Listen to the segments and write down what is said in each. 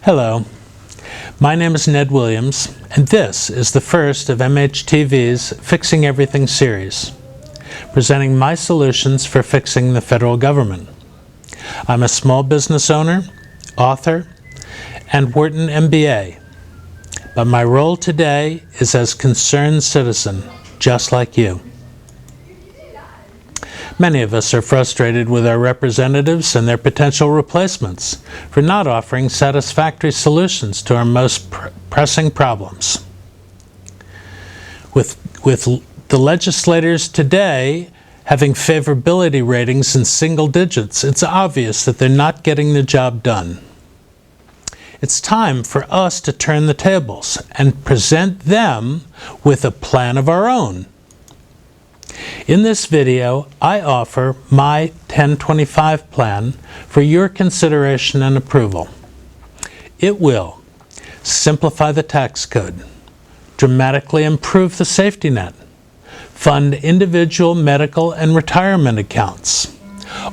Hello, my name is Ned Williams, and this is the first of MHTV's Fixing Everything series, presenting my solutions for fixing the federal government. I'm a small business owner, author, and Wharton MBA, but my role today is as concerned citizen, just like you. Many of us are frustrated with our representatives and their potential replacements for not offering satisfactory solutions to our most pressing problems. With the legislators today having favorability ratings in single digits, it's obvious that they're not getting the job done. It's time for us to turn the tables and present them with a plan of our own. In this video, I offer my 1025 plan for your consideration and approval. It will simplify the tax code, dramatically improve the safety net, fund individual medical and retirement accounts,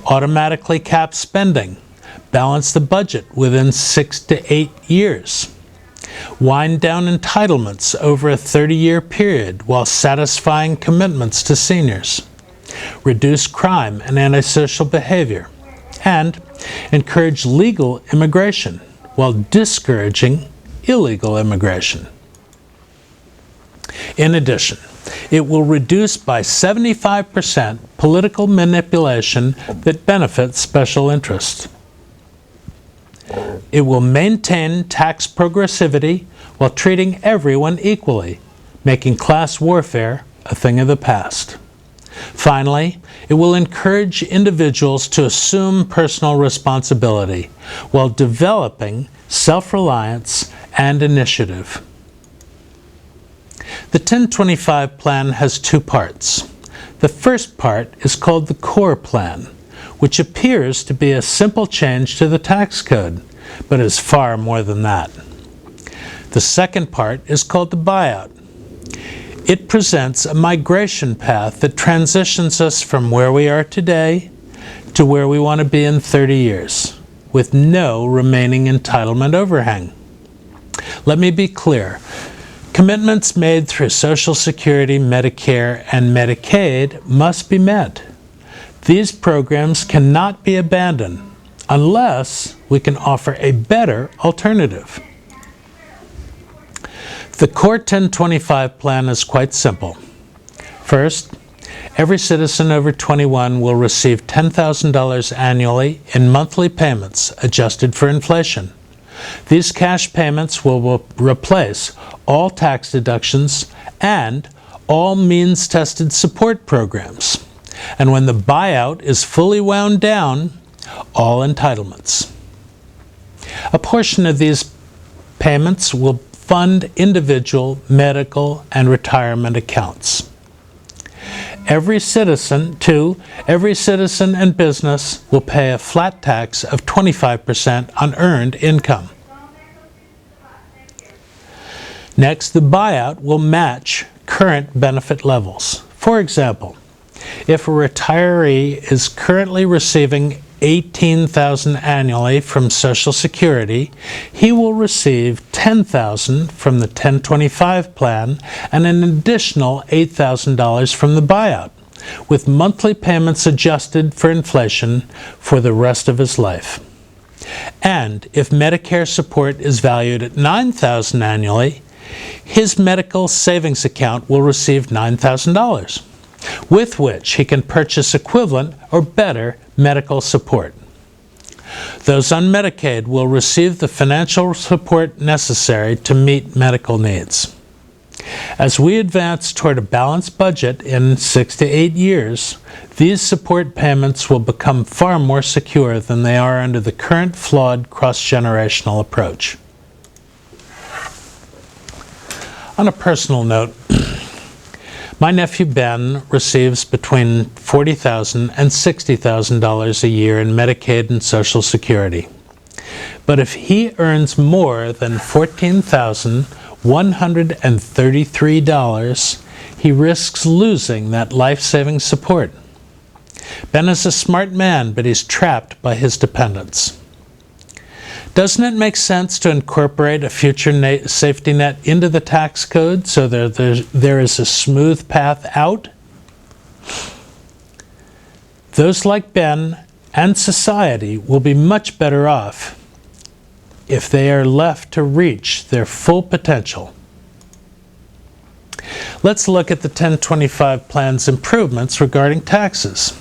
automatically cap spending, balance the budget within 6 to 8 years, wind down entitlements over a 30-year period while satisfying commitments to seniors, reduce crime and antisocial behavior, and encourage legal immigration while discouraging illegal immigration. In addition, it will reduce by 75% political manipulation that benefits special interests. It will maintain tax progressivity while treating everyone equally, making class warfare a thing of the past. Finally, it will encourage individuals to assume personal responsibility while developing self-reliance and initiative. The 1025 plan has two parts. The first part is called the core plan, which appears to be a simple change to the tax code, but is far more than that. The second part is called the buyout. It presents a migration path that transitions us from where we are today to where we want to be in 30 years, with no remaining entitlement overhang. Let me be clear. Commitments made through Social Security, Medicare, and Medicaid must be met. These programs cannot be abandoned unless we can offer a better alternative. The Core 1025 plan is quite simple. First, every citizen over 21 will receive $10,000 annually in monthly payments adjusted for inflation. These cash payments will replace all tax deductions and all means-tested support programs. And when the buyout is fully wound down, all entitlements. A portion of these payments will fund individual medical and retirement accounts. Every citizen and business will pay a flat tax of 25% on earned income. Next, the buyout will match current benefit levels. For example, if a retiree is currently receiving $18,000 annually from Social Security, he will receive $10,000 from the 1025 plan and an additional $8,000 from the buyout, with monthly payments adjusted for inflation for the rest of his life. And if Medicare support is valued at $9,000 annually, his medical savings account will receive $9,000. With which he can purchase equivalent or better medical support. Those on Medicaid will receive the financial support necessary to meet medical needs. As we advance toward a balanced budget in 6 to 8 years, these support payments will become far more secure than they are under the current flawed cross-generational approach. On a personal note, my nephew Ben receives between $40,000 and $60,000 a year in Medicaid and Social Security. But if he earns more than $14,133, he risks losing that life-saving support. Ben is a smart man, but he's trapped by his dependents. Doesn't it make sense to incorporate a future safety net into the tax code so that there is a smooth path out? Those like Ben and society will be much better off if they are left to reach their full potential. Let's look at the 1025 plan's improvements regarding taxes.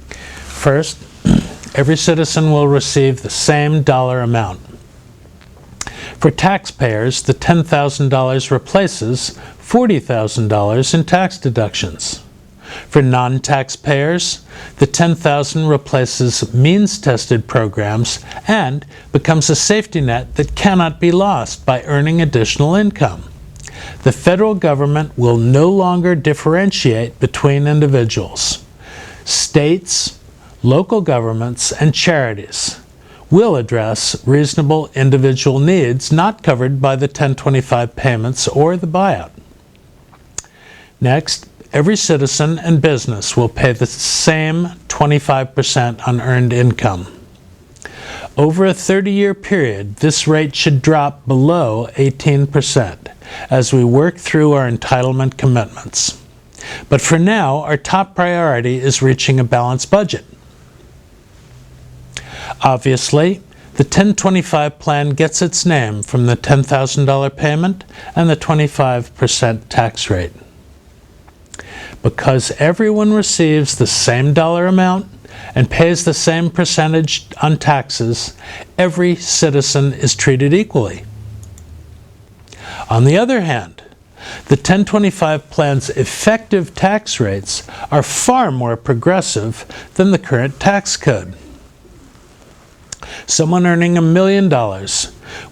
First, every citizen will receive the same dollar amount. For taxpayers, the $10,000 replaces $40,000 in tax deductions. For non-taxpayers, the $10,000 replaces means-tested programs and becomes a safety net that cannot be lost by earning additional income. The federal government will no longer differentiate between individuals. States, local governments, and charities will address reasonable individual needs not covered by the 1025 payments or the buyout. Next, every citizen and business will pay the same 25% on earned income. Over a 30-year period, this rate should drop below 18% as we work through our entitlement commitments. But for now, our top priority is reaching a balanced budget. Obviously, the 1025 plan gets its name from the $10,000 payment and the 25% tax rate. Because everyone receives the same dollar amount and pays the same percentage on taxes, every citizen is treated equally. On the other hand, the 1025 plan's effective tax rates are far more progressive than the current tax code. Someone earning $1 million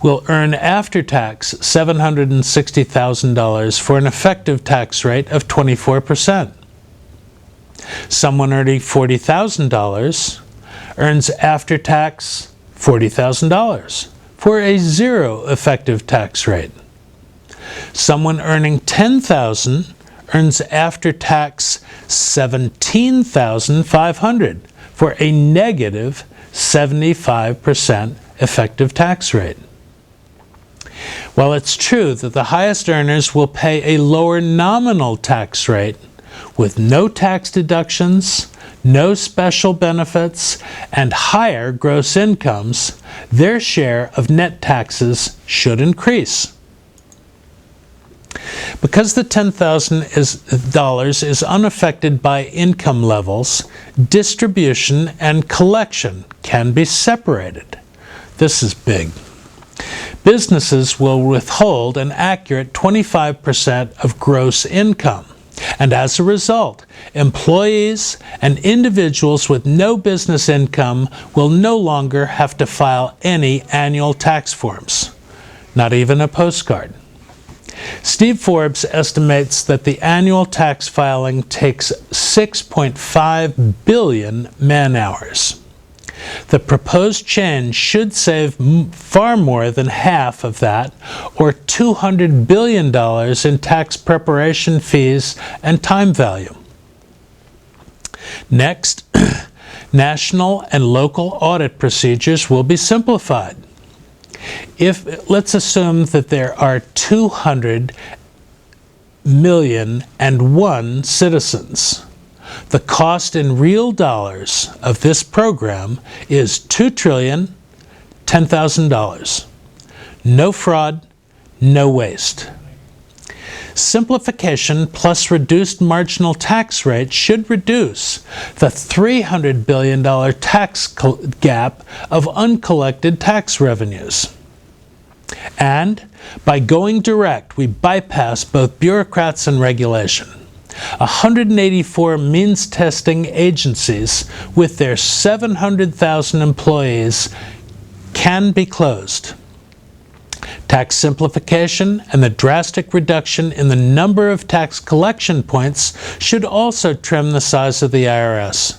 will earn after-tax $760,000 for an effective tax rate of 24%. Someone earning $40,000 earns after-tax $40,000 for a zero effective tax rate. Someone earning $10,000 earns after-tax $17,500 for a negative 75% effective tax rate. While it's true that the highest earners will pay a lower nominal tax rate with no tax deductions, no special benefits, and higher gross incomes, their share of net taxes should increase. Because the $10,000 is unaffected by income levels, distribution and collection can be separated. This is big. Businesses will withhold an accurate 25% of gross income, and as a result, employees and individuals with no business income will no longer have to file any annual tax forms, not even a postcard. Steve Forbes estimates that the annual tax filing takes 6.5 billion man-hours. The proposed change should save far more than half of that, or $200 billion in tax preparation fees and time value. Next, national and local audit procedures will be simplified. Let's assume that there are 200,000,001 citizens. The cost in real dollars of this program is $2,010,000. No fraud, no waste. Simplification plus reduced marginal tax rate should reduce the $300 billion tax gap of uncollected tax revenues. And by going direct, we bypass both bureaucrats and regulation. 184 means testing agencies with their 700,000 employees can be closed. Tax simplification and the drastic reduction in the number of tax collection points should also trim the size of the IRS.